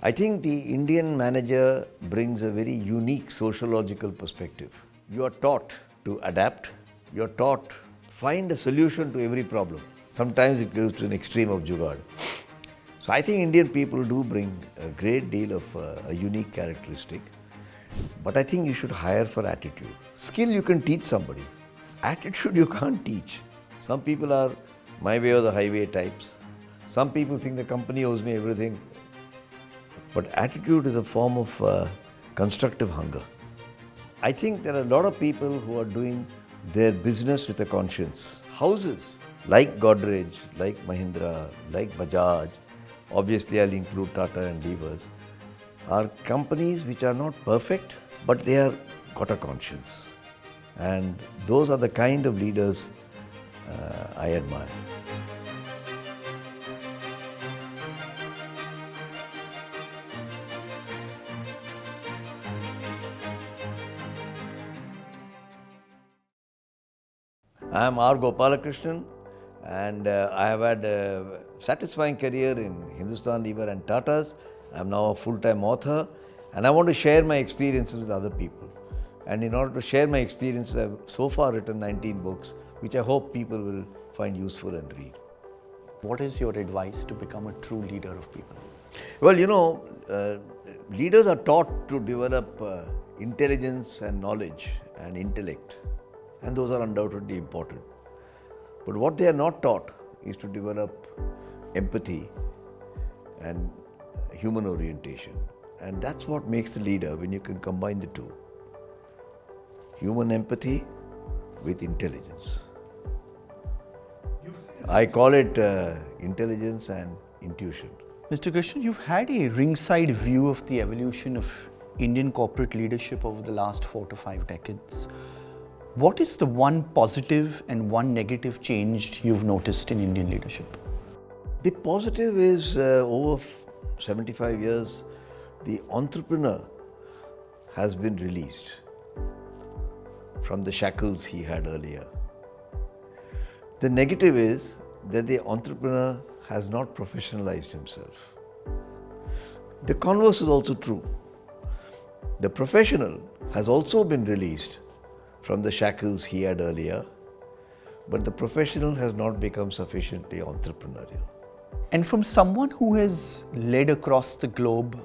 I think the Indian manager brings a very unique sociological perspective. You are taught to adapt, you are taught to find a solution to every problem. Sometimes it goes to an extreme of jugaad. So I think Indian people do bring a great deal of a unique characteristic. But I think you should hire for attitude. Skill you can teach somebody. Attitude you can't teach. Some people are my way or the highway types. Some people think the company owes me everything. But attitude is a form of constructive hunger. I think there are a lot of people who are doing their business with a conscience. Houses like Godrej, like Mahindra, like Bajaj, obviously I'll include Tata and Unilever, are companies which are not perfect, but they are got a conscience. And those are the kind of leaders I admire. I am R. Gopalakrishnan, and I have had a satisfying career in Hindustan, Unilever and Tata's. I am now a full-time author, and I want to share my experiences with other people. And in order to share my experiences, I have so far written 19 books, which I hope people will find useful and read. What is your advice to become a true leader of people? Well, leaders are taught to develop intelligence and knowledge and intellect. And those are undoubtedly important. But what they are not taught is to develop empathy and human orientation. And that's what makes the leader when you can combine the two. Human empathy with intelligence. I call it intelligence and intuition. Mr. Krishnan, you've had a ringside view of the evolution of Indian corporate leadership over the last 4 to 5 decades. What is the one positive and one negative change you've noticed in Indian leadership? The positive is over 75 years, the entrepreneur has been released from the shackles he had earlier. The negative is that the entrepreneur has not professionalized himself. The converse is also true. The professional has also been released from the shackles he had earlier, but the professional has not become sufficiently entrepreneurial. And from someone who has led across the globe,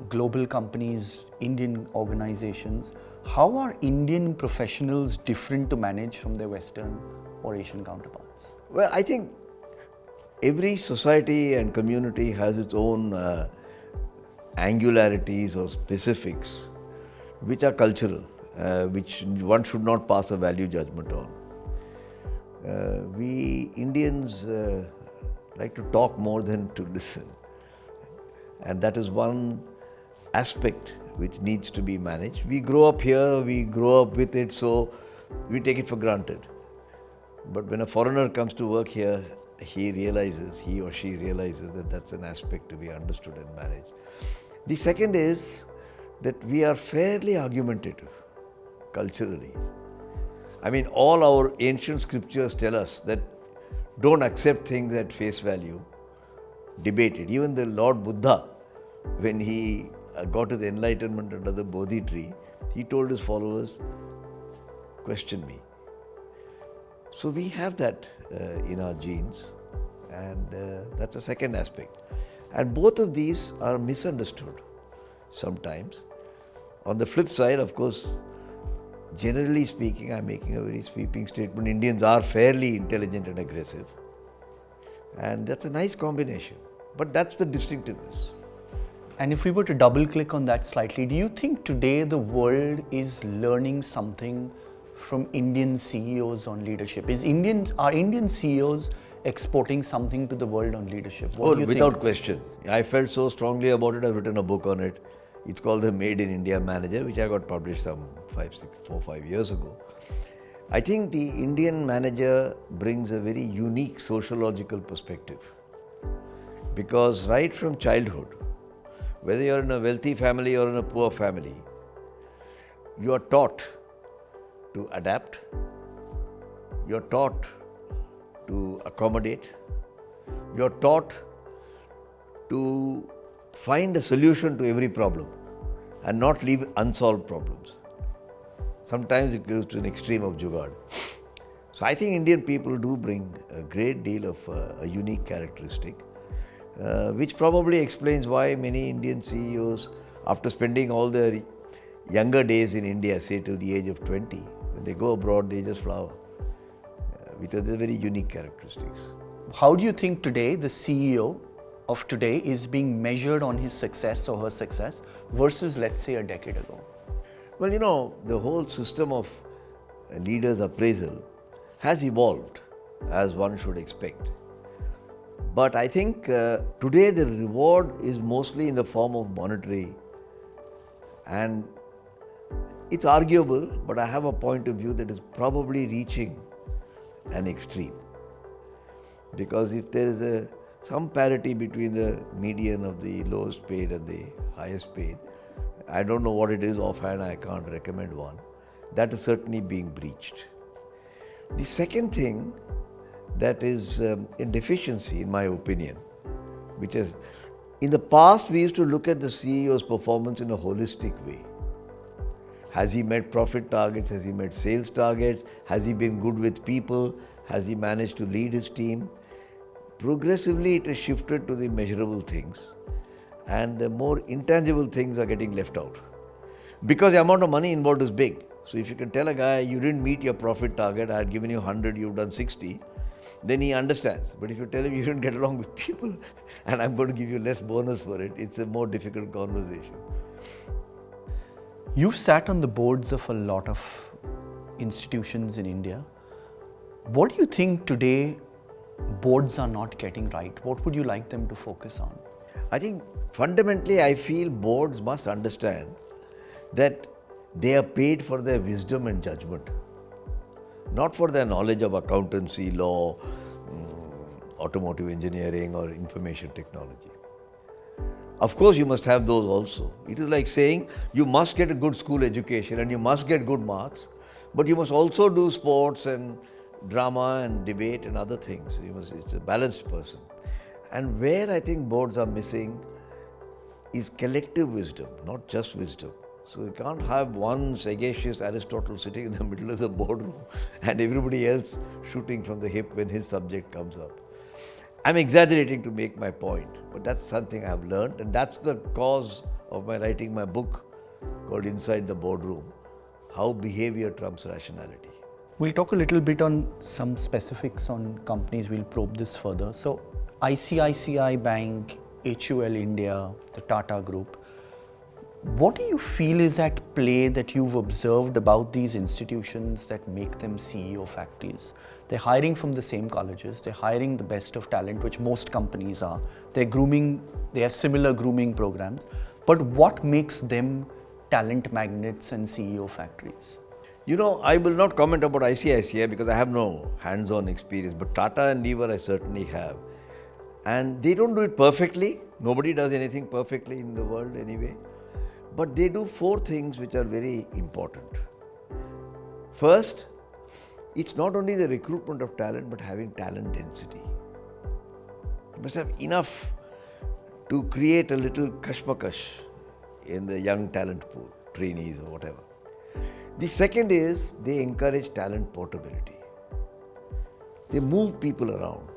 global companies, Indian organizations, how are Indian professionals different to manage from their Western or Asian counterparts? Well, I think every society and community has its own angularities or specifics which are cultural. Which one should not pass a value judgment on. We Indians like to talk more than to listen. And that is one aspect which needs to be managed. We grow up here, we grow up with it, so we take it for granted. But when a foreigner comes to work here, he or she realizes that that's an aspect to be understood and managed. The second is that we are fairly argumentative. Culturally. I mean, all our ancient scriptures tell us that don't accept things at face value, debate it. Even the Lord Buddha, when he got his enlightenment under the Bodhi tree, he told his followers, question me. So we have that in our genes, and that's a second aspect. And both of these are misunderstood sometimes. On the flip side, of course, generally speaking, I'm making a very sweeping statement, Indians are fairly intelligent and aggressive. And that's a nice combination. But that's the distinctiveness. And if we were to double click on that slightly, do you think today the world is learning something from Indian CEOs on leadership? Are Indian CEOs exporting something to the world on leadership? What do you without think? question. I felt so strongly about it, I've written a book on it. It's called The Made in India Manager, which I got published some 4-5 years ago. I think the Indian manager brings a very unique sociological perspective. Because right from childhood, whether you're in a wealthy family or in a poor family, you are taught to adapt, you're taught to accommodate, you're taught to find a solution to every problem and not leave unsolved problems. Sometimes it goes to an extreme of jugaad. So I think Indian people do bring a great deal of a unique characteristic, which probably explains why many Indian CEOs, after spending all their younger days in India, say till the age of 20, when they go abroad, they just flower with other very unique characteristics. How do you think today the CEO of today is being measured on his success or her success versus, let's say, a decade ago? Well, the whole system of leaders' appraisal has evolved, as one should expect. But I think today the reward is mostly in the form of monetary, and it's arguable, but I have a point of view that is probably reaching an extreme. Because if there is some parity between the median of the lowest paid and the highest paid, I don't know what it is offhand, I can't recommend one, that is certainly being breached. The second thing that is a deficiency, in my opinion, which is, in the past we used to look at the CEO's performance in a holistic way. Has he met profit targets? Has he met sales targets? Has he been good with people? Has he managed to lead his team? Progressively it has shifted to the measurable things, and the more intangible things are getting left out. Because the amount of money involved is big. So if you can tell a guy, you didn't meet your profit target, I had given you 100, you've done 60, then he understands. But if you tell him you didn't get along with people and I'm going to give you less bonus for it, it's a more difficult conversation. You've sat on the boards of a lot of institutions in India. What do you think today boards are not getting right? What would you like them to focus on? I think fundamentally I feel boards must understand that they are paid for their wisdom and judgment, not for their knowledge of accountancy, law, automotive engineering or information technology. Of course you must have those also. It is like saying you must get a good school education and you must get good marks, but you must also do sports and drama and debate and other things. It's a balanced person. And where I think boards are missing is collective wisdom, not just wisdom. So you can't have one sagacious Aristotle sitting in the middle of the boardroom and everybody else shooting from the hip when his subject comes up. I'm exaggerating to make my point, but that's something I've learned, and that's the cause of my writing my book called Inside the Boardroom, How Behavior Trumps Rationality. We'll talk a little bit on some specifics on companies. We'll probe this further. So ICICI Bank, HUL India, the Tata Group. What do you feel is at play that you've observed about these institutions that make them CEO factories? They're hiring from the same colleges, they're hiring the best of talent, which most companies are. They're grooming, they have similar grooming programs. But what makes them talent magnets and CEO factories? I will not comment about ICICI because I have no hands-on experience, but Tata and Unilever I certainly have. And they don't do it perfectly. Nobody does anything perfectly in the world anyway. But they do 4 things which are very important. First, it's not only the recruitment of talent, but having talent density. You must have enough to create a little kashmakash in the young talent pool, trainees or whatever. The second is they encourage talent portability. They move people around.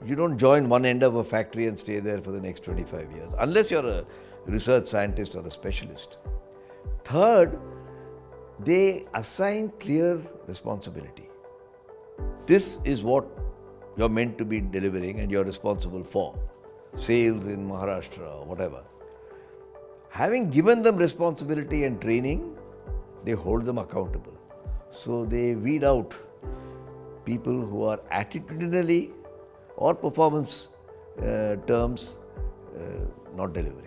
You don't join one end of a factory and stay there for the next 25 years, unless you're a research scientist or a specialist. Third, they assign clear responsibility. This is what you're meant to be delivering and you're responsible for. Sales in Maharashtra or whatever. Having given them responsibility and training, they hold them accountable. So they weed out people who are attitudinally or performance terms not delivering.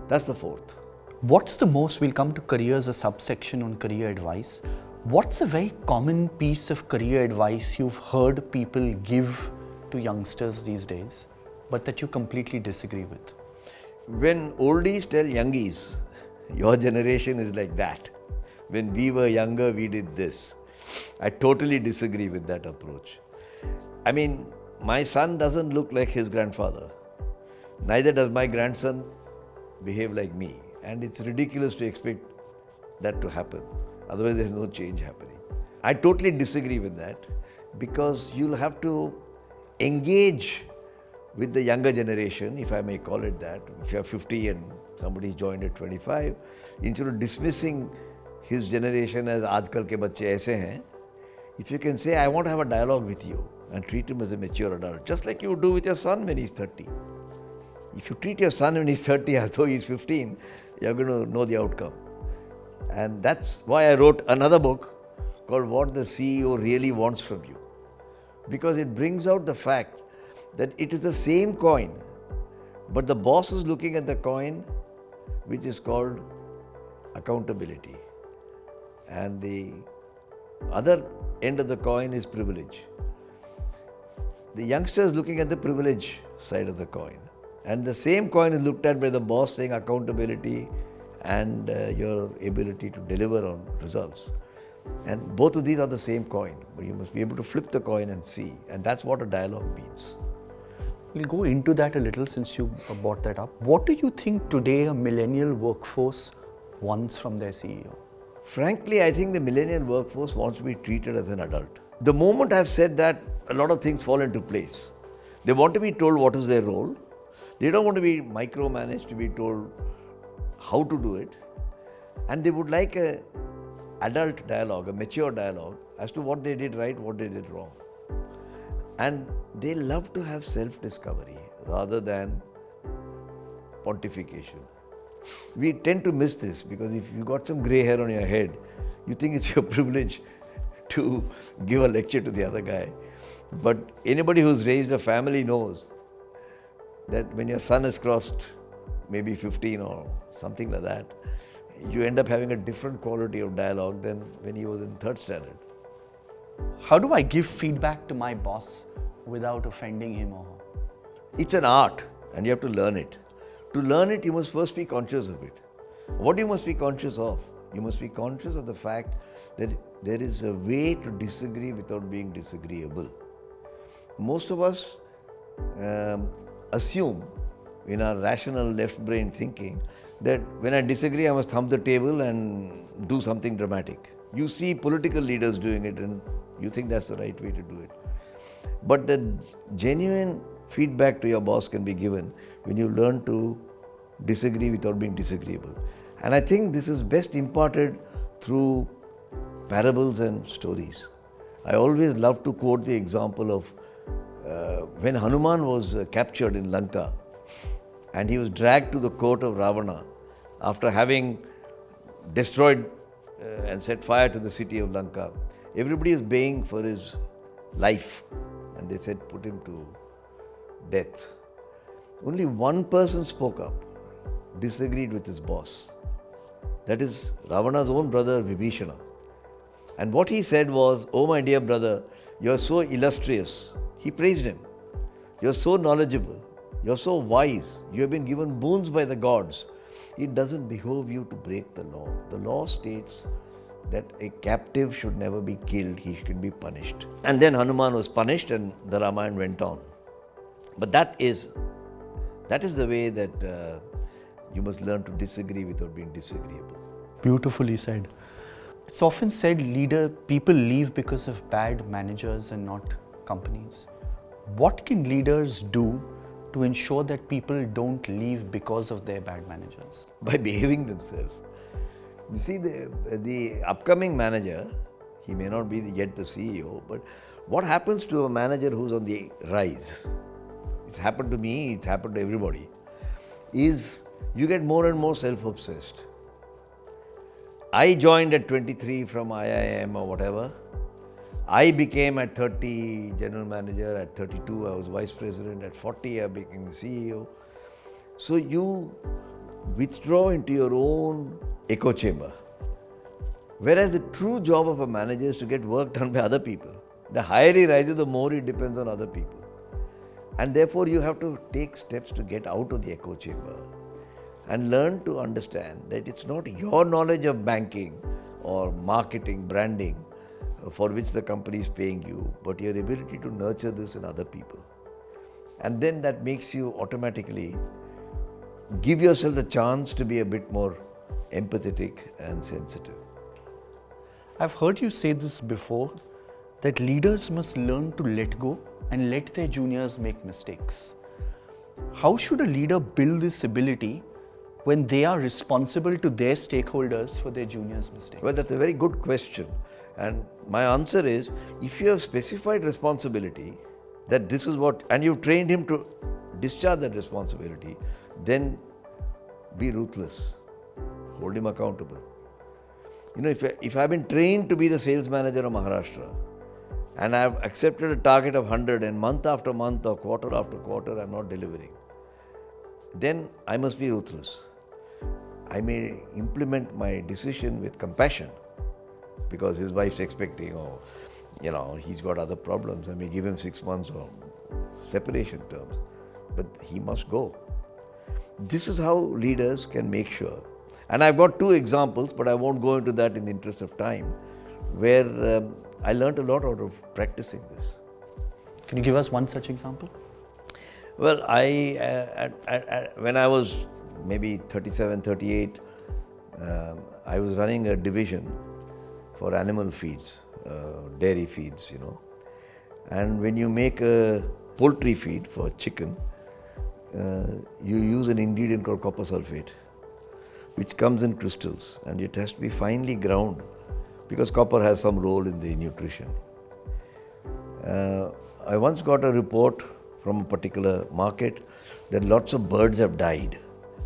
That's the fourth. What's the most, we'll come to career as a subsection on career advice. What's a very common piece of career advice you've heard people give to youngsters these days, but that you completely disagree with? When oldies tell youngies, your generation is like that. When we were younger, we did this. I totally disagree with that approach. I mean, my son doesn't look like his grandfather. Neither does my grandson behave like me. And it's ridiculous to expect that to happen. Otherwise, there's no change happening. I totally disagree with that because you'll have to engage with the younger generation, if I may call it that. If you're 50 and somebody's joined at 25, instead of dismissing his generation as aajkal ke bacche aise hain, if you can say, I want to have a dialogue with you and treat him as a mature adult, just like you would do with your son when he's 30. If you treat your son when he's 30 as though he's 15, you're going to know the outcome. And that's why I wrote another book called What the CEO Really Wants From You. Because it brings out the fact that it is the same coin, but the boss is looking at the coin which is called accountability. And the other end of the coin is privilege. The youngster is looking at the privilege side of the coin. And the same coin is looked at by the boss saying accountability and your ability to deliver on results. And both of these are the same coin, but you must be able to flip the coin and see. And that's what a dialogue means. We'll go into that a little since you brought that up. What do you think today a millennial workforce wants from their CEO? Frankly, I think the millennial workforce wants to be treated as an adult. The moment I've said that, a lot of things fall into place. They want to be told what is their role. They don't want to be micromanaged, to be told how to do it. And they would like an adult dialogue, a mature dialogue as to what they did right, what they did wrong. And they love to have self-discovery rather than pontification. We tend to miss this because if you got some grey hair on your head, you think it's your privilege to give a lecture to the other guy. But anybody who's raised a family knows that when your son has crossed maybe 15 or something like that, you end up having a different quality of dialogue than when he was in third standard. How do I give feedback to my boss without offending him or her? It's an art and you have to learn it. To learn it, you must first be conscious of it. What you must be conscious of? You must be conscious of the fact that there is a way to disagree without being disagreeable. Most of us assume in our rational left brain thinking that when I disagree, I must thump the table and do something dramatic. You see political leaders doing it and you think that's the right way to do it. But the genuine feedback to your boss can be given when you learn to disagree without being disagreeable. And I think this is best imparted through parables and stories. I always love to quote the example of when Hanuman was captured in Lanka and he was dragged to the court of Ravana after having destroyed and set fire to the city of Lanka. Everybody is baying for his life and they said put him to death. Only one person spoke up, disagreed with his boss. That is Ravana's own brother Vibhishana. And what he said was, "Oh my dear brother, you are so illustrious." He praised him. "You are so knowledgeable. You are so wise. You have been given boons by the gods. It doesn't behove you to break the law. The law states that a captive should never be killed. He should be punished." And then Hanuman was punished and the Ramayana went on. But that is the way that you must learn to disagree without being disagreeable. Beautifully said. It's often said people leave because of bad managers and not companies. What can leaders do to ensure that people don't leave because of their bad managers? By behaving themselves. You see, the upcoming manager, he may not be yet the CEO, but what happens to a manager who's on the rise? It happened to me, it's happened to everybody, is you get more and more self-obsessed. I joined at 23 from IIM or whatever. I became at 30 general manager, at 32 I was vice president, at 40 I became the CEO. So you withdraw into your own echo chamber. Whereas the true job of a manager is to get work done by other people. The higher he rises, the more he depends on other people. And therefore you have to take steps to get out of the echo chamber and learn to understand that it's not your knowledge of banking or marketing, branding, for which the company is paying you, but your ability to nurture this in other people. And then that makes you automatically give yourself the chance to be a bit more empathetic and sensitive. I've heard you say this before, that leaders must learn to let go and let their juniors make mistakes. How should a leader build this ability when they are responsible to their stakeholders for their juniors' mistakes? Well, that's a very good question. And my answer is, if you have specified responsibility, that this is what, and you've trained him to discharge that responsibility, then be ruthless. Hold him accountable. You know, if I've been trained to be the sales manager of Maharashtra, and I've accepted a target of 100 and month after month or quarter after quarter I'm not delivering, then I must be ruthless. I may implement my decision with compassion because his wife's expecting, or he's got other problems. I may give him 6 months on separation terms, but he must go. This is how leaders can make sure. And I've got 2 examples, but I won't go into that in the interest of time, where I learned a lot out of practicing this. Can you give us one such example? Well, when I was maybe 37, 38, I was running a division for animal feeds, dairy feeds, And when you make a poultry feed for chicken, you use an ingredient called copper sulfate, which comes in crystals, and it has to be finely ground because copper has some role in the nutrition. I once got a report from a particular market that lots of birds have died,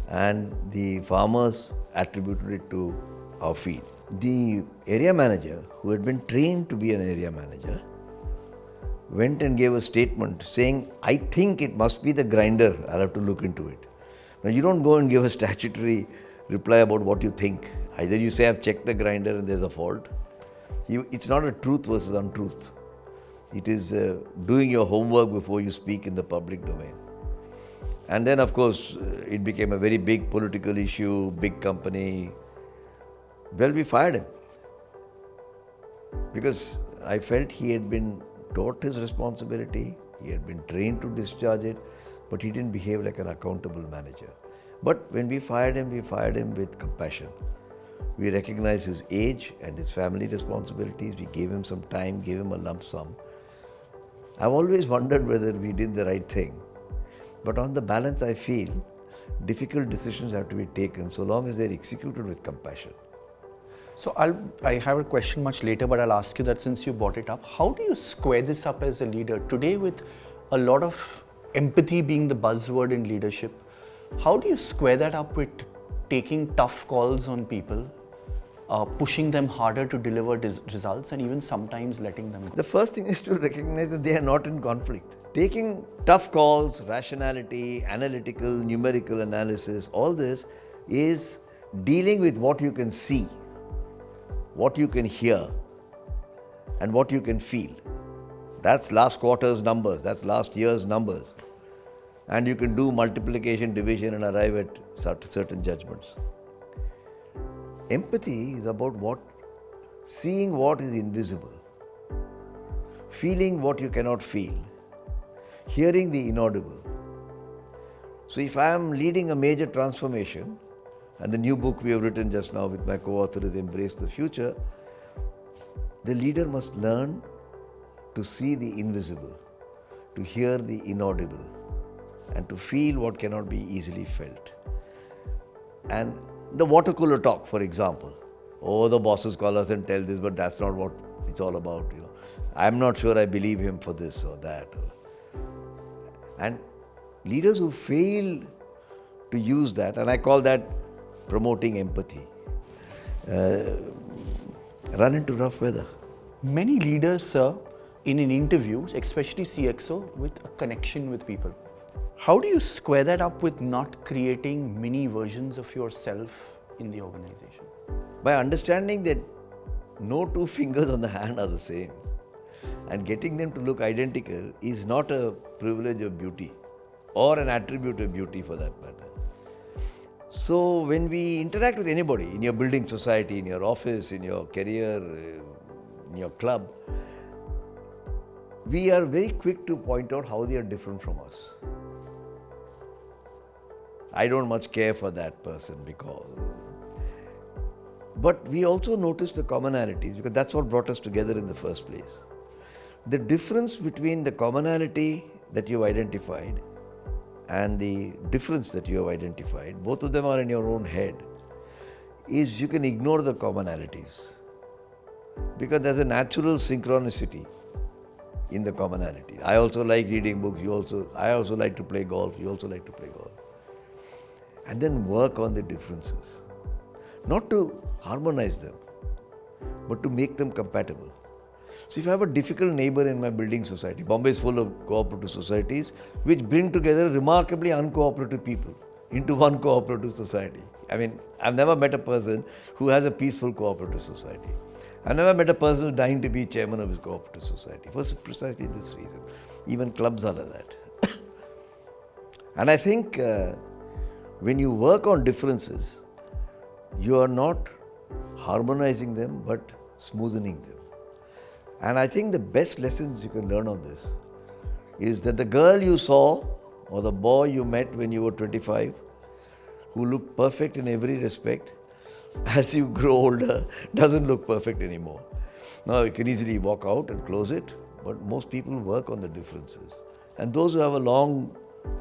and the farmers attributed it to our feed. The area manager, who had been trained to be an area manager, went and gave a statement saying, I think it must be the grinder, I'll have to look into it. Now, you don't go and give a statutory reply about what you think. Either you say, I've checked the grinder and there's a fault. It's not a truth versus untruth. It is doing your homework before you speak in the public domain. And then, of course, it became a very big political issue, big company. Well, we fired him because I felt he had been taught his responsibility, he had been trained to discharge it, but he didn't behave like an accountable manager. But when we fired him with compassion. We recognized his age and his family responsibilities. We gave him some time, gave him a lump sum. I've always wondered whether we did the right thing. But on the balance, I feel difficult decisions have to be taken so long as they're executed with compassion. So I have a question much later, but I'll ask you that since you brought it up. How do you square this up as a leader? Today, with a lot of empathy being the buzzword in leadership, how do you square that up with taking tough calls on people, pushing them harder to deliver results, and even sometimes letting them go? The first thing is to recognize that they are not in conflict. Taking tough calls, rationality, analytical, numerical analysis, all this is dealing with what you can see, what you can hear, and what you can feel. That's last quarter's numbers, that's last year's numbers. And you can do multiplication, division, and arrive at certain judgments. Empathy is about seeing what is invisible, feeling what you cannot feel, hearing the inaudible. So if I am leading a major transformation, and the new book we have written just now with my co-author is Embrace the Future, the leader must learn to see the invisible, to hear the inaudible, and to feel what cannot be easily felt. And the water cooler talk, for example. Oh, the bosses call us and tell this, but that's not what it's all about. I'm not sure I believe him for this or that. And leaders who fail to use that, and I call that promoting empathy, run into rough weather. Many leaders, sir, in an interview, especially CXO, with a connection with people. How do you square that up with not creating mini versions of yourself in the organization? By understanding that no 2 fingers on the hand are the same, and getting them to look identical is not a privilege of beauty or an attribute of beauty for that matter. So when we interact with anybody in your building society, in your office, in your career, in your club, we are very quick to point out how they are different from us. I don't much care for that person but we also notice the commonalities because that's what brought us together in the first place. The difference between the commonality that you've identified and the difference that you have identified, both of them are in your own head, is you can ignore the commonalities because there's a natural synchronicity in the commonality. I also like reading books, I also like to play golf, you also like to play golf. And then work on the differences. Not to harmonize them, but to make them compatible. So if I have a difficult neighbor in my building society, Bombay is full of cooperative societies which bring together remarkably uncooperative people into one cooperative society. I mean, I've never met a person who has a peaceful cooperative society. I've never met a person who's dying to be chairman of his cooperative society for precisely this reason. Even clubs are like that. And I think when you work on differences, you are not harmonizing them but smoothening them. And I think the best lessons you can learn on this is that the girl you saw or the boy you met when you were 25, who looked perfect in every respect, as you grow older, doesn't look perfect anymore. Now you can easily walk out and close it, but most people work on the differences. And those who have a long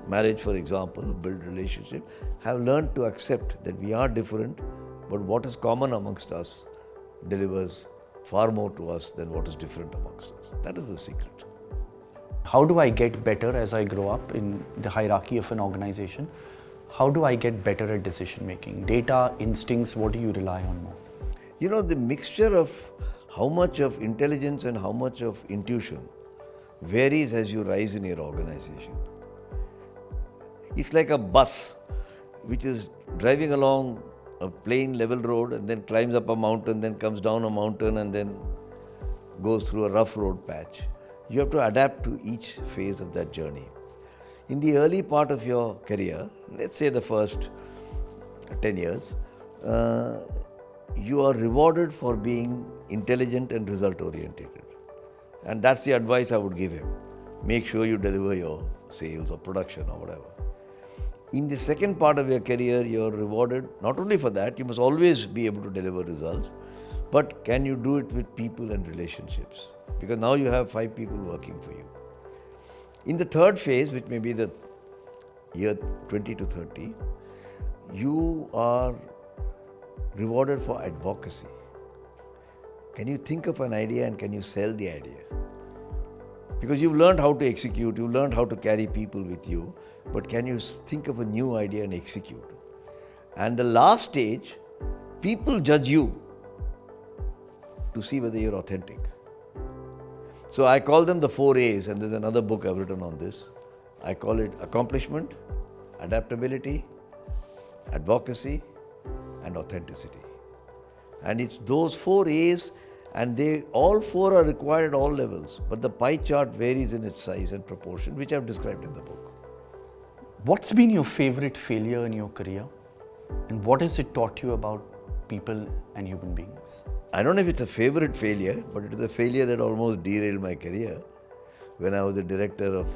marriage, for example, build relationship, have learned to accept that we are different, but what is common amongst us delivers far more to us than what is different amongst us. That is the secret. How do I get better as I grow up in the hierarchy of an organization? How do I get better at decision making? Data, instincts, what do you rely on more? You know, the mixture of how much of intelligence and how much of intuition varies as you rise in your organization. It's like a bus which is driving along a plain level road and then climbs up a mountain, then comes down a mountain and then goes through a rough road patch. You have to adapt to each phase of that journey. In the early part of your career, let's say the first 10 years, you are rewarded for being intelligent and result oriented. And that's the advice I would give him. Make sure you deliver your sales or production or whatever. In the second part of your career, you're rewarded not only for that, you must always be able to deliver results, but can you do it with people and relationships? Because now you have 5 people working for you. In the third phase, which may be the year 20 to 30, you are rewarded for advocacy. Can you think of an idea and can you sell the idea? Because you've learned how to execute, you've learned how to carry people with you, but can you think of a new idea and execute? And the last stage, people judge you to see whether you're authentic. So I call them the 4 A's, and there's another book I've written on this. I call it accomplishment, adaptability, advocacy, and authenticity. And it's those 4 A's, and all 4 are required at all levels, but the pie chart varies in its size and proportion, which I've described in the book. What's been your favorite failure in your career? And what has it taught you about people and human beings? I don't know if it's a favorite failure, but it is a failure that almost derailed my career. When I was the director of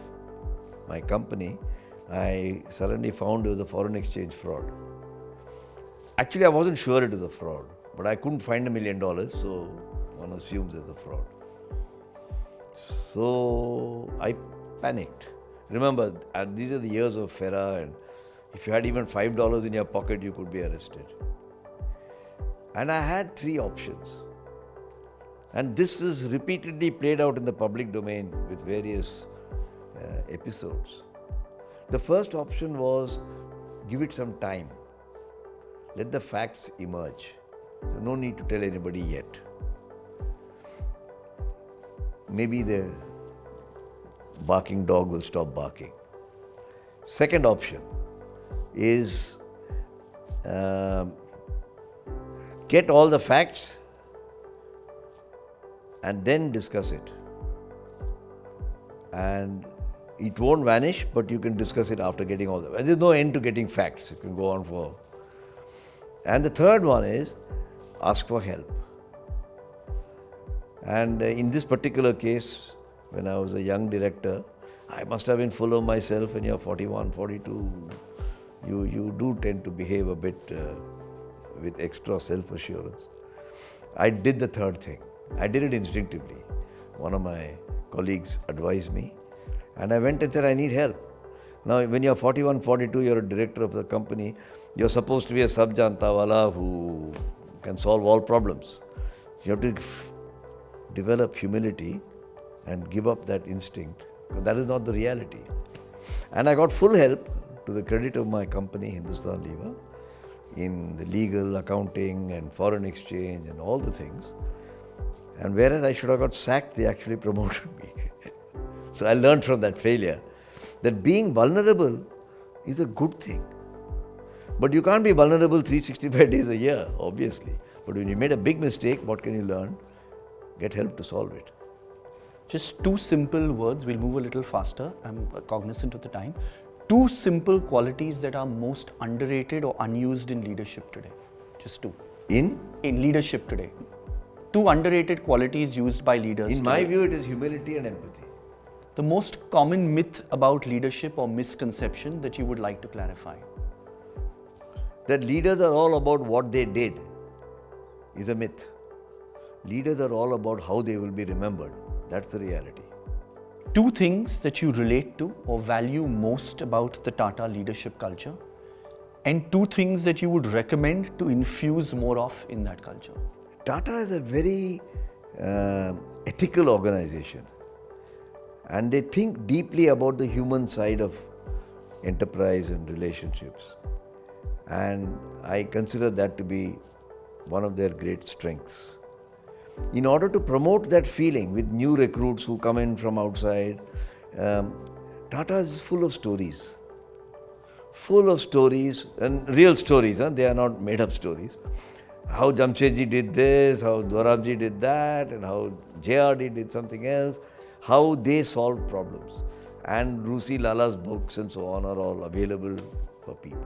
my company, I suddenly found it was a foreign exchange fraud. Actually, I wasn't sure it was a fraud, but I couldn't find $1 million, so one assumes it's a fraud. So I panicked. Remember, these are the years of FERA, and if you had even $5 in your pocket, you could be arrested. And I had 3 options. And this is repeatedly played out in the public domain with various episodes. The first option was give it some time. Let the facts emerge. So no need to tell anybody yet. Maybe the barking dog will stop barking. Second option is get all the facts and then discuss it. And it won't vanish, but you can discuss it after getting all the... There's no end to getting facts. It can go on for... And the third one is ask for help. And in this particular case, when I was a young director. I must have been full of myself. When you're 41, 42, you do tend to behave a bit with extra self-assurance. I did the third thing. I did it instinctively. One of my colleagues advised me, and I went and said, I need help. Now, when you're 41, 42, you're a director of the company, you're supposed to be a sab-janta-wala who can solve all problems. You have to develop humility and give up that instinct, because that is not the reality. And I got full help, to the credit of my company, Hindustan Lever, in the legal, accounting and foreign exchange and all the things. And whereas I should have got sacked, they actually promoted me. So I learned from that failure that being vulnerable is a good thing. But you can't be vulnerable 365 days a year, obviously. But when you made a big mistake, what can you learn? Get help to solve it. Just two simple words, we'll move a little faster, I'm cognizant of the time. Two simple qualities that are most underrated or unused in leadership today. Just two. In leadership today. Two underrated qualities used by leaders today. My view, it is humility and empathy. The most common myth about leadership or misconception that you would like to clarify? That leaders are all about what they did is a myth. Leaders are all about how they will be remembered. That's the reality. Two things that you relate to or value most about the Tata leadership culture, and two things that you would recommend to infuse more of in that culture. Tata is a very ethical organization, and they think deeply about the human side of enterprise and relationships. And I consider that to be one of their great strengths. In order to promote that feeling with new recruits who come in from outside, Tata is full of stories. Full of stories, and real stories, they are not made up stories. How Jamshedji did this, how Dwarabji did that, and how JRD did something else, how they solved problems. And Rusi Lala's books and so on are all available for people.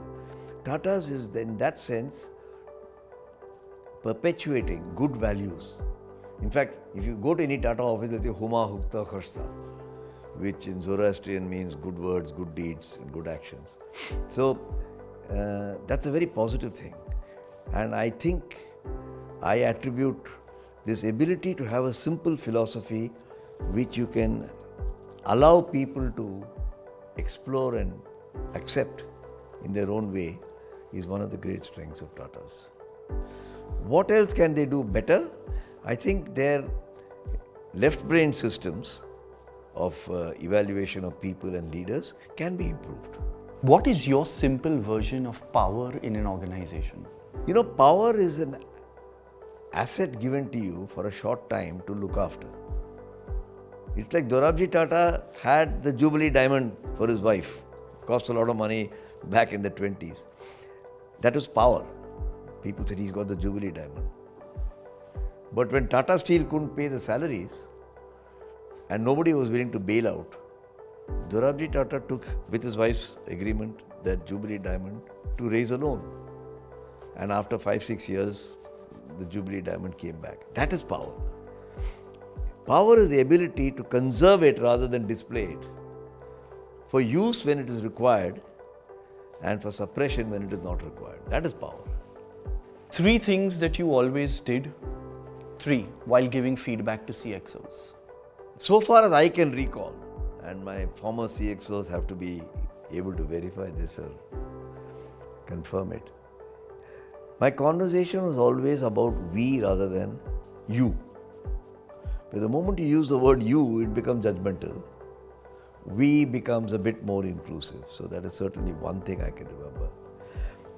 Tata's is, in that sense, perpetuating good values. In fact, if you go to any Tata office, they'll say Huma Hukta Khasta, which in Zoroastrian means good words, good deeds, and good actions. So that's a very positive thing. And I think I attribute this ability to have a simple philosophy which you can allow people to explore and accept in their own way is one of the great strengths of Tata's. What else can they do better? I think their left brain systems of evaluation of people and leaders can be improved. What is your simple version of power in an organization? You know, power is an asset given to you for a short time to look after. It's like Dorabji Tata had the Jubilee diamond for his wife. Cost a lot of money back in the 20s. That was power. People said he's got the Jubilee diamond. But when Tata Steel couldn't pay the salaries and nobody was willing to bail out, Dorabji Tata took, with his wife's agreement, that Jubilee diamond to raise a loan. And after 5-6 years, the Jubilee diamond came back. That is power. Power is the ability to conserve it rather than display it, for use when it is required and for suppression when it is not required. That is power. Three things that you always did, while giving feedback to CXOs. So far as I can recall, and my former CXOs have to be able to verify this or confirm it, my conversation was always about we rather than you. But the moment you use the word you, it becomes judgmental. We becomes a bit more inclusive. So that is certainly one thing I can remember.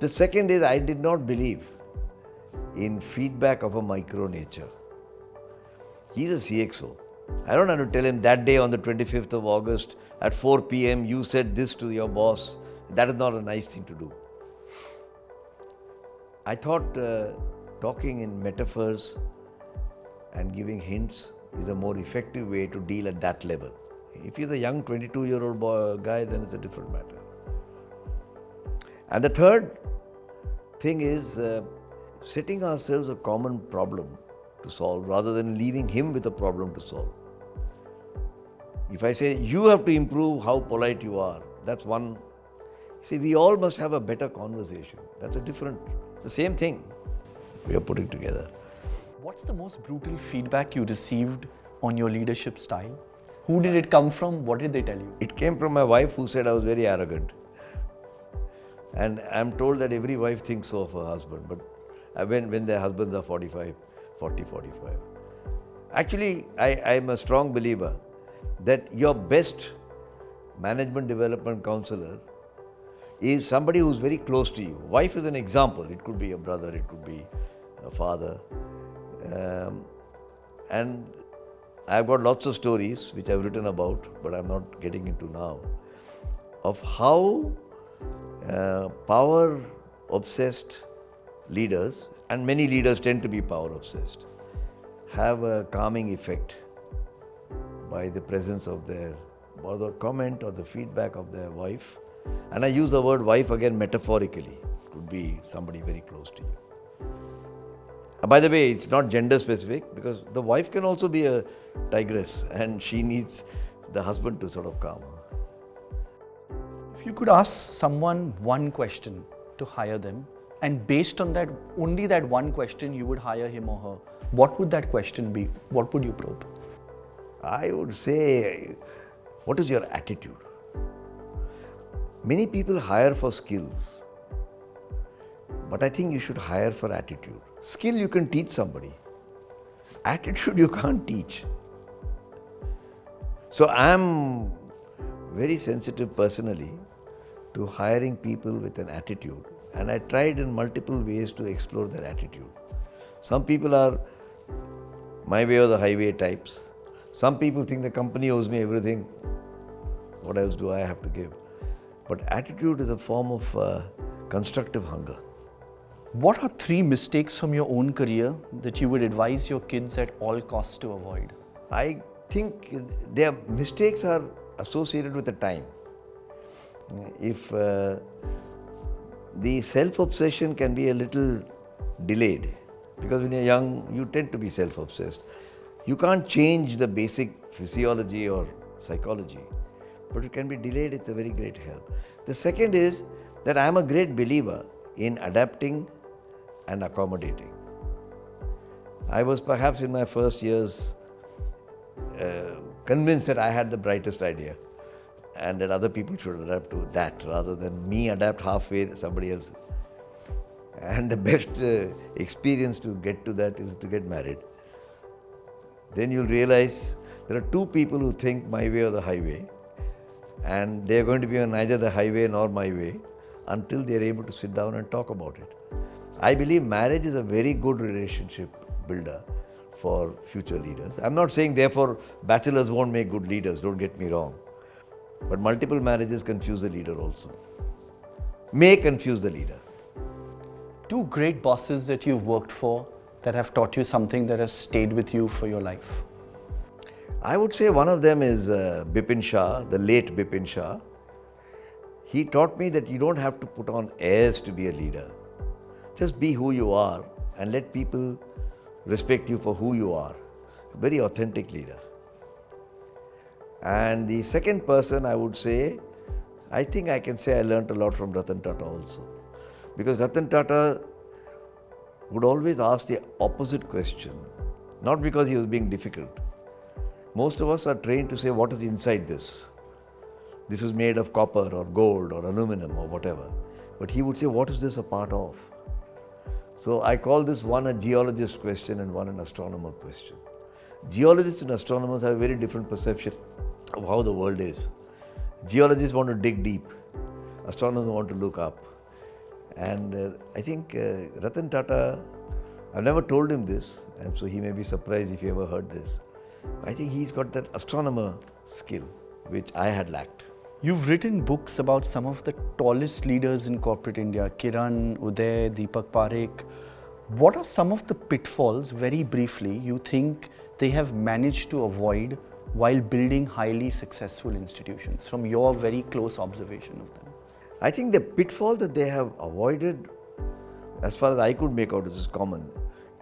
The second is I did not believe in feedback of a micro nature. He's a CXO. I don't have to tell him that day on the 25th of August at 4 p.m. you said this to your boss. That is not a nice thing to do. I thought talking in metaphors and giving hints is a more effective way to deal at that level. If he's a young 22-year-old guy, then it's a different matter. And the third thing is setting ourselves a common problem to solve rather than leaving him with a problem to solve. If I say, you have to improve how polite you are, that's one. See, we all must have a better conversation. That's it's the same thing we are putting together. What's the most brutal feedback you received on your leadership style? Who did it come from? What did they tell you? It came from my wife, who said I was very arrogant. And I'm told that every wife thinks so of her husband, but when their husbands are 45. Actually, I'm a strong believer that your best management development counselor is somebody who's very close to you. Wife is an example. It could be a brother, it could be a father. And I've got lots of stories which I've written about, but I'm not getting into now, of how power-obsessed leaders, and many leaders tend to be power-obsessed, have a calming effect by the presence of or the comment or the feedback of their wife. And I use the word wife again metaphorically. It could be somebody very close to you. By the way, it's not gender specific, because the wife can also be a tigress and she needs the husband to sort of calm her. If you could ask someone one question to hire them, and based on that, only that one question, you would hire him or her, what would that question be? What would you probe? I would say, what is your attitude? Many people hire for skills, but I think you should hire for attitude. Skill you can teach somebody. Attitude you can't teach. So I'm very sensitive personally to hiring people with an attitude, and I tried in multiple ways to explore their attitude. Some people are my way or the highway types. Some people think the company owes me everything. What else do I have to give? But attitude is a form of constructive hunger. What are 3 mistakes from your own career that you would advise your kids at all costs to avoid? I think their mistakes are associated with the time. If the self-obsession can be a little delayed, because when you're young, you tend to be self-obsessed. You can't change the basic physiology or psychology, but it can be delayed. It's a very great help. The second is that I'm a great believer in adapting and accommodating. I was perhaps in my first years convinced that I had the brightest idea and that other people should adapt to that rather than me adapt halfway somebody else. And the best experience to get to that is to get married. Then you'll realize there are 2 people who think my way or the highway, and they're going to be on neither the highway nor my way until they're able to sit down and talk about it. I believe marriage is a very good relationship builder for future leaders. I'm not saying therefore bachelors won't make good leaders, don't get me wrong. But multiple marriages confuse the leader also. May confuse the leader. 2 great bosses that you've worked for that have taught you something that has stayed with you for your life. I would say one of them is Bipin Shah, the late Bipin Shah. He taught me that you don't have to put on airs to be a leader. Just be who you are and let people respect you for who you are. A very authentic leader. And the second person I would say, I think I can say I learnt a lot from Ratan Tata also. Because Ratan Tata would always ask the opposite question, not because he was being difficult. Most of us are trained to say, what is inside this? This is made of copper or gold or aluminum or whatever. But he would say, what is this a part of? So I call this one a geologist question and one an astronomer question. Geologists and astronomers have a very different perception of how the world is. Geologists want to dig deep. Astronomers want to look up. And I think Ratan Tata, I've never told him this, and so he may be surprised if he ever heard this. I think he's got that astronomer skill, which I had lacked. You've written books about some of the tallest leaders in corporate India, Kiran, Uday, Deepak Parekh. What are some of the pitfalls, very briefly, you think they have managed to avoid while building highly successful institutions, from your very close observation of them? I think the pitfall that they have avoided, as far as I could make out, this is common,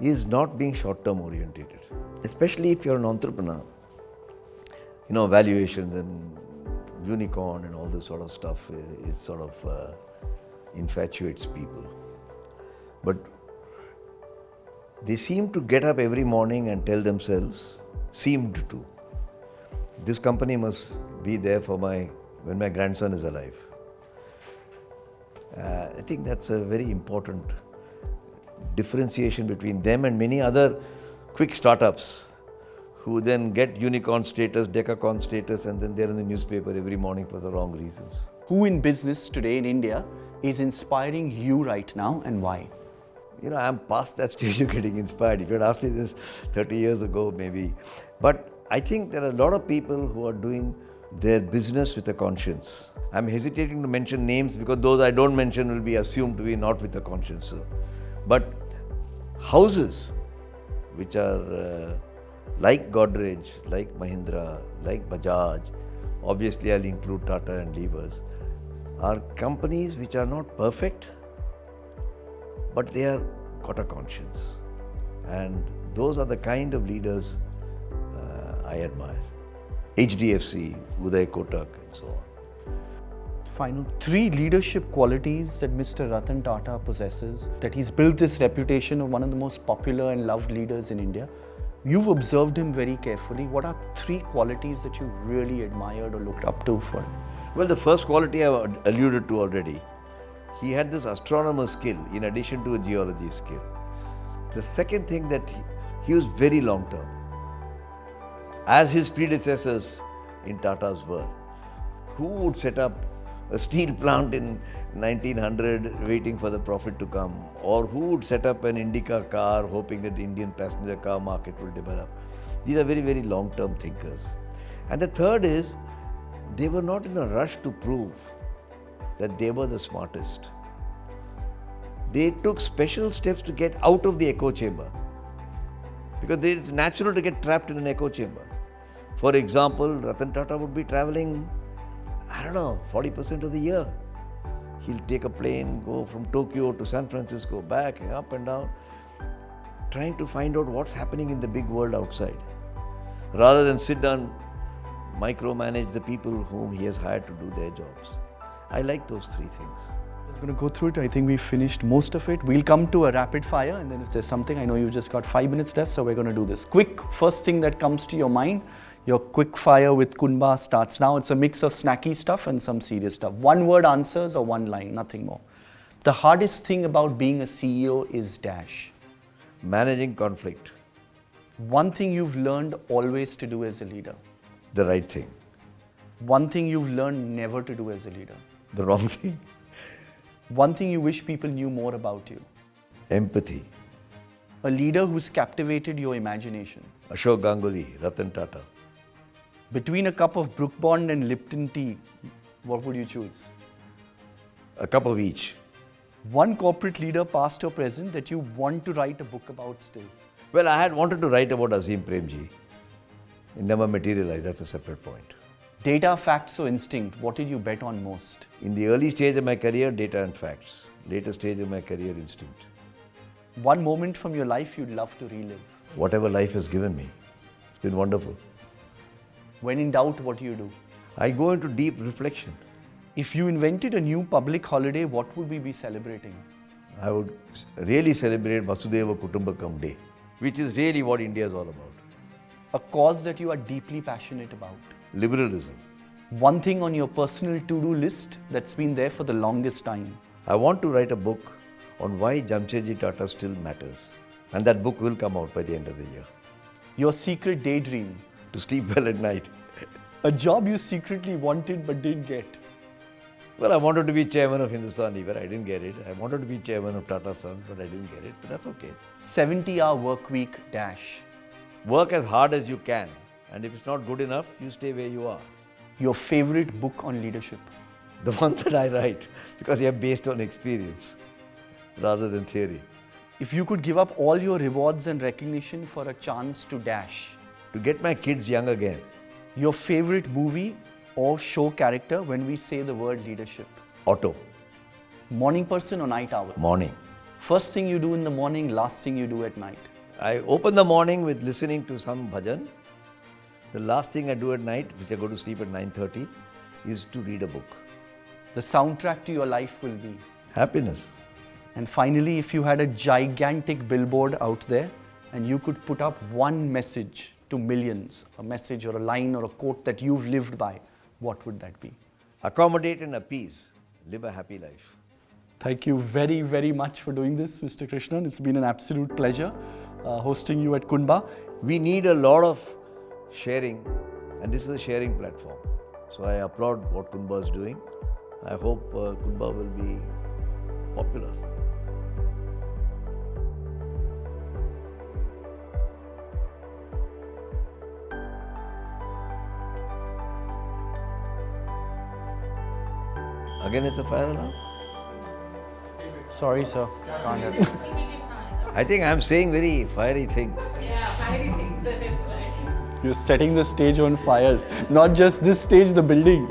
is not being short-term orientated. Especially if you're an entrepreneur. valuations and unicorn and all this sort of stuff is sort of infatuates people. But they seem to get up every morning and tell themselves, seemed to, this company must be there for when my grandson is alive. I think that's a very important differentiation between them and many other quick startups who then get unicorn status, decacorn status, and then they're in the newspaper every morning for the wrong reasons. Who in business today in India is inspiring you right now and why? I'm past that stage of getting inspired. If you had asked me this 30 years ago, maybe. But I think there are a lot of people who are doing their business with a conscience. I'm hesitating to mention names because those I don't mention will be assumed to be not with a conscience. But houses which are like Godrej, like Mahindra, like Bajaj, obviously I'll include Tata and Unilever, are companies which are not perfect, but they are got a conscience. And those are the kind of leaders I admire. HDFC, Uday Kotak, and so on. Final 3 leadership qualities that Mr. Ratan Tata possesses, that he's built this reputation of one of the most popular and loved leaders in India. You've observed him very carefully. What are 3 qualities that you really admired or looked up to for him? Well, the first quality I've alluded to already. He had this astronomer skill in addition to a geology skill. The second thing that he was very long term. As his predecessors in Tata's were. Who would set up a steel plant in 1900 waiting for the profit to come? Or who would set up an Indica car hoping that the Indian passenger car market will develop? These are very, very long-term thinkers. And the third is, they were not in a rush to prove that they were the smartest. They took special steps to get out of the echo chamber. Because it's natural to get trapped in an echo chamber. For example, Ratan Tata would be traveling, 40% of the year. He'll take a plane, go from Tokyo to San Francisco, back, up and down, trying to find out what's happening in the big world outside. Rather than sit down, micromanage the people whom he has hired to do their jobs. I like those 3 things. I was going to go through it. I think we finished most of it. We'll come to a rapid fire, and then if there's something, I know you've just got 5 minutes left, so we're going to do this. Quick, first thing that comes to your mind, your quick fire with Qunba starts now. It's a mix of snacky stuff and some serious stuff. 1 word answers or 1 line, nothing more. The hardest thing about being a CEO is dash. Managing conflict. 1 thing you've learned always to do as a leader. The right thing. 1 thing you've learned never to do as a leader. The wrong thing. 1 thing you wish people knew more about you. Empathy. A leader who's captivated your imagination. Ashok Ganguly, Ratan Tata. Between a cup of Brook Bond and Lipton tea, what would you choose? A cup of each. 1 corporate leader, past or present, that you want to write a book about still. Well, I had wanted to write about Azim Premji. It never materialized, that's a separate point. Data, facts or instinct, what did you bet on most? In the early stage of my career, data and facts. Later stage of my career, instinct. 1 moment from your life you'd love to relive. Whatever life has given me. It's been wonderful. When in doubt, what do you do? I go into deep reflection. If you invented a new public holiday, what would we be celebrating? I would really celebrate Vasudhaiva Kutumbakam Day, which is really what India is all about. A cause that you are deeply passionate about. Liberalism. 1 thing on your personal to-do list that's been there for the longest time. I want to write a book on why Jamshedji Tata still matters. And that book will come out by the end of the year. Your secret daydream. To sleep well at night. A job you secretly wanted but didn't get. Well, I wanted to be chairman of Hindustan Unilever. I didn't get it. I wanted to be chairman of Tata Sons, but I didn't get it. But that's okay. 70-hour work week dash. Work as hard as you can. And if it's not good enough, you stay where you are. Your favorite book on leadership? The ones that I write, because they are based on experience rather than theory. If you could give up all your rewards and recognition for a chance to dash. To get my kids young again. Your favorite movie or show character when we say the word leadership? Otto. Morning person or night owl? Morning. First thing you do in the morning, last thing you do at night? I open the morning with listening to some bhajan. The last thing I do at night, which I go to sleep at 9:30, is to read a book. The soundtrack to your life will be. Happiness. And finally, if you had a gigantic billboard out there and you could put up one message to millions, a message or a line or a quote that you've lived by, what would that be? Accommodate and appease. Live a happy life. Thank you very, very much for doing this, Mr. Krishnan. It's been an absolute pleasure hosting you at Qunba. We need a lot of sharing, and this is a sharing platform. So I applaud what Qunba is doing. I hope Qunba will be popular. Again, it's a fire alarm? Sorry, sir. Can't help it. I think I'm saying very fiery things. Yeah, fiery things, and it's like. You're setting the stage on fire. Not just this stage, the building.